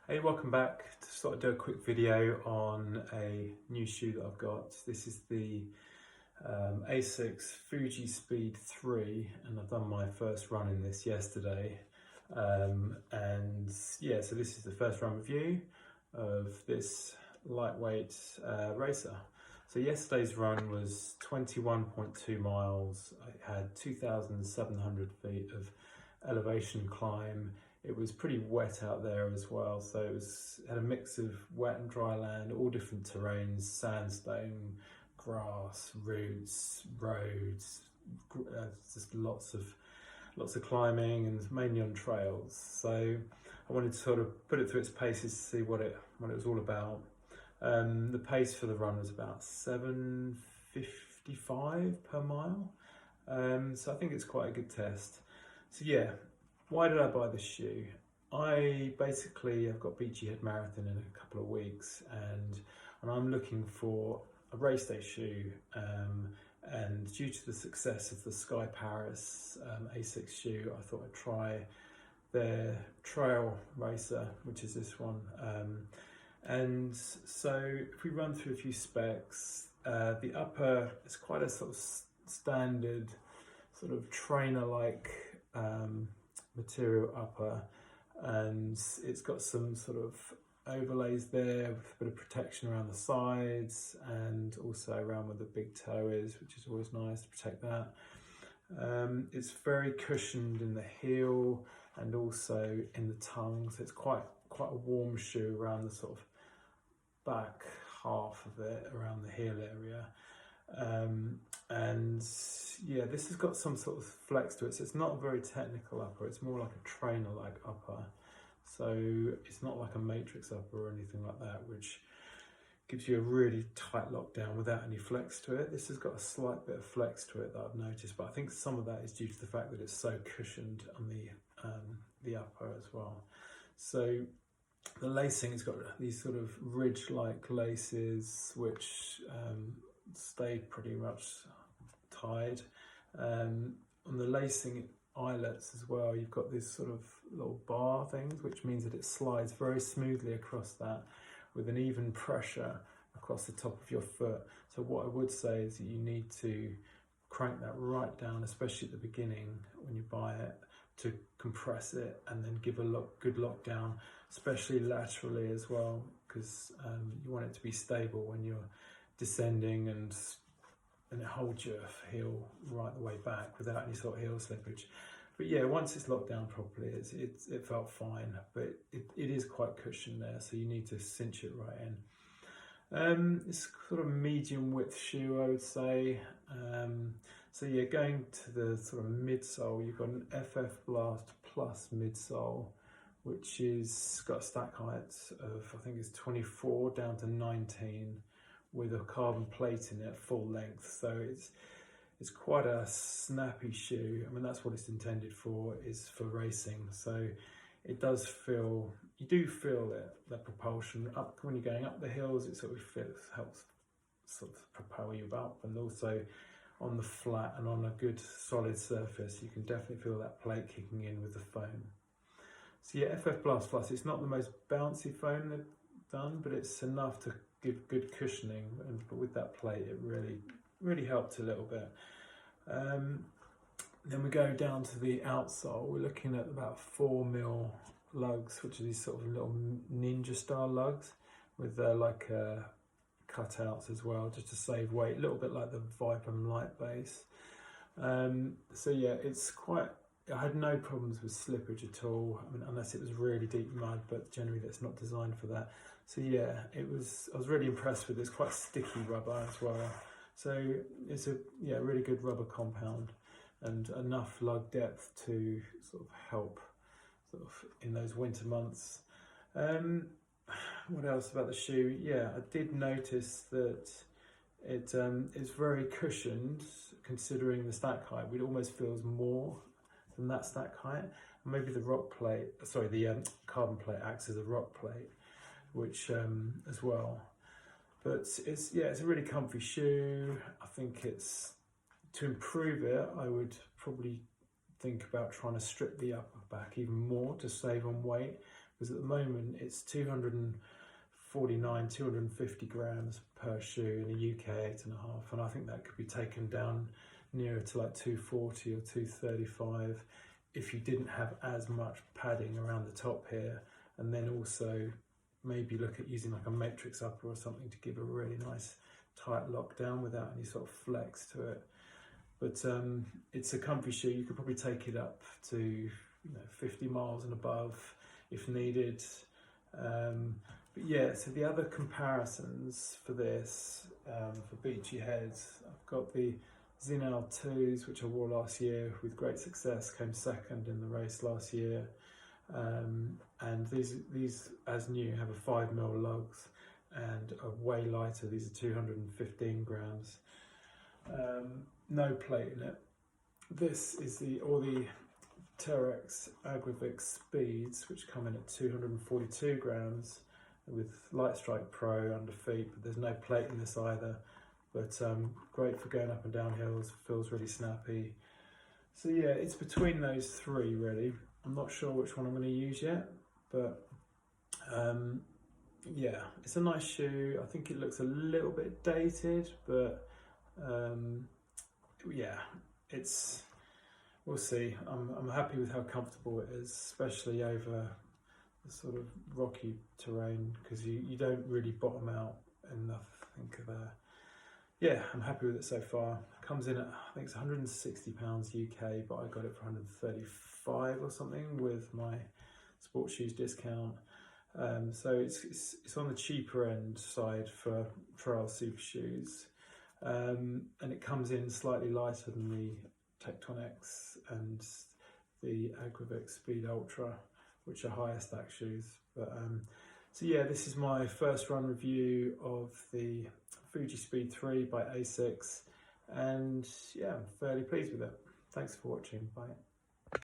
Hey, welcome back. Just thought I'd do a quick video on a new shoe that I've got. This is the Asics FujiSpeed 3 and I've done my first run in this yesterday. And yeah, so this is the first run review of this lightweight racer. So yesterday's run was 21.2 miles. I had 2,700 feet of elevation climb. It was pretty wet out there as well, so had a mix of wet and dry land, all different terrains, sandstone, grass, roots, roads, just lots of climbing and mainly on trails. So I wanted to sort of put it through its paces to see what it was all about. The pace for the run was about 7:55 per mile, so I think it's quite a good test. So yeah. Why did I buy this shoe? I've got Beachy Head Marathon in a couple of weeks and I'm looking for a race day shoe, and due to the success of the Sky Paris Asics shoe, I thought I'd try their Trail Racer, which is this one. And so if we run through a few specs, the upper is quite a sort of standard sort of trainer-like material upper, and it's got some sort of overlays there with a bit of protection around the sides and also around where the big toe is, which is always nice to protect that. It's very cushioned in the heel and also in the tongue, so it's quite a warm shoe around the sort of back half of it, around the heel area. And yeah, this has got some sort of flex to it, so it's not a very technical upper, it's more like a trainer like upper, so it's not like a matrix upper or anything like that, which gives you a really tight lockdown without any flex to it. This has got a slight bit of flex to it that I've noticed, but I think some of that is due to the fact that it's so cushioned on the upper as well. So the lacing has got these sort of ridge-like laces which stay pretty much tied. On the lacing eyelets as well, you've got these sort of little bar things, which means that it slides very smoothly across that with an even pressure across the top of your foot. So what I would say is that you need to crank that right down, especially at the beginning when you buy it, to compress it and then give a good lockdown, especially laterally as well, because you want it to be stable when you're descending, and it holds your heel right the way back without any sort of heel slippage. But yeah, once it's locked down properly, it felt fine, but it is quite cushioned there, so you need to cinch it right in. It's sort of medium width shoe, I would say. So yeah, going to the sort of midsole, you've got an FF Blast Plus midsole, which is got a stack height of, I think it's 24 down to 19, with a carbon plate in it full length, so it's quite a snappy shoe. I mean, that's what it's intended for, is for racing. So it does feel, you do feel it, that propulsion up when you're going up the hills. It sort of helps sort of propel you up, and also on the flat and on a good solid surface, you can definitely feel that plate kicking in with the foam. So yeah, FF Blast Plus, it's not the most bouncy foam they've done, but it's enough to give good cushioning, but with that plate it really helped a little bit. Then we go down to the outsole. We're looking at about 4mm lugs, which are these sort of little ninja style lugs with cutouts as well, just to save weight, a little bit like the Viper Light base. So yeah, it's quite, I had no problems with slippage at all. I mean, unless it was really deep mud, but generally that's not designed for that. So yeah, I was really impressed with it. It's quite sticky rubber as well. So it's a really good rubber compound and enough lug depth to sort of help in those winter months. What else about the shoe? Yeah, I did notice that it is very cushioned considering the stack height. It almost feels more than that stack height. Maybe the carbon plate acts as a rock plate, which as well. But it's a really comfy shoe. I think to improve it, I would probably think about trying to strip the upper back even more to save on weight, because at the moment it's 250 grams per shoe in the UK 8.5, and I think that could be taken down nearer to like 240 or 235 if you didn't have as much padding around the top here, and then also maybe look at using like a matrix upper or something to give a really nice tight lockdown without any sort of flex to it. But it's a comfy shoe. You could probably take it up to 50 miles and above if needed. But yeah, so the other comparisons for this, for beachy heads, I've got the Zinal 2s, which I wore last year with great success, came second in the race last year. And these, as new, have a 5mm lugs and are way lighter. These are 215 grams. No plate in it. This is the Terex Agravix Speeds, which come in at 242 grams with Light Strike Pro under feet, but there's no plate in this either. But great for going up and down hills, feels really snappy. So yeah, it's between those three really. I'm not sure which one I'm going to use yet, but yeah, it's a nice shoe. I think it looks a little bit dated, but yeah, we'll see. I'm happy with how comfortable it is, especially over the sort of rocky terrain, because you don't really bottom out enough, I think. Yeah, I'm happy with it so far. It comes in at, I think it's £160 UK, but I got it for 135 or something with my sports shoes discount. So it's on the cheaper end side for trail super shoes. And it comes in slightly lighter than the Tecton X and the Agravix Speed Ultra, which are higher stack shoes. But so yeah, this is my first run review of the FujiSpeed 3 by Asics, and yeah, I'm fairly pleased with it. Thanks for watching. Bye.